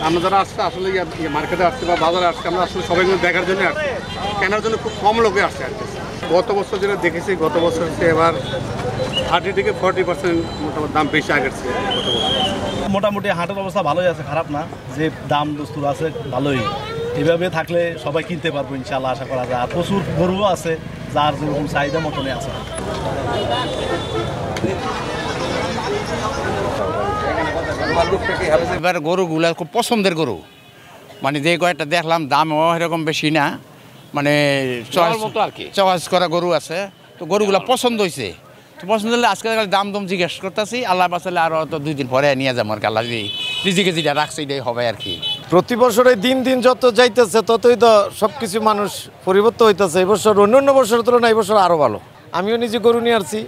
আমরা যারা আসছে আসলে মার্কেটে আসছে বা বাজারে আসছে, আমরা আসলে সবাই মিলে দেখার জন্য আসছি, কেনার জন্য খুব কম লোকে আসছে আর কি। গত বছর যেটা দেখেছি, গত বছর হচ্ছে এবার 30 থেকে 40% মোটামুটি দাম বেশি আগের চেয়ে গত বছর। মোটামুটি হাটের অবস্থা ভালোই আছে, খারাপ না। যে দাম দস্তুর আছে ভালোই, এভাবে থাকলে সবাই কিনতে পারবো ইনশাল্লাহ, আশা করা যায়। আর প্রচুর গরুও আছে, যার যেরকম চাহিদা মতনই আছে। এবার গরুগুলো খুব পছন্দের গরু, মানে যে কয়েকটা দেখলাম দামও এরকম বেশি না, মানে চয়েস করা গরু আছে। তো গরুগুলো পছন্দ হয়েছে, তো পছন্দ হলে আজকে দাম জিজ্ঞেস করতেছি। আল্লাহ বাঁচালে আরও তো 2 দিন পরে নিয়ে যাবো আর কি। আল্লাহ যদি রিজিকে যেটা রাখছে এটাই হবে আর কি। প্রতি বছরে দিন দিন যত যাইতেছে ততই তো সব কিছু মানুষ পরিবর্তন হইতেছে। এবছর অন্য বছরের তুলনায় এবছর আরও ভালো। আমিও নিজে গরু নিয়ে আসছি।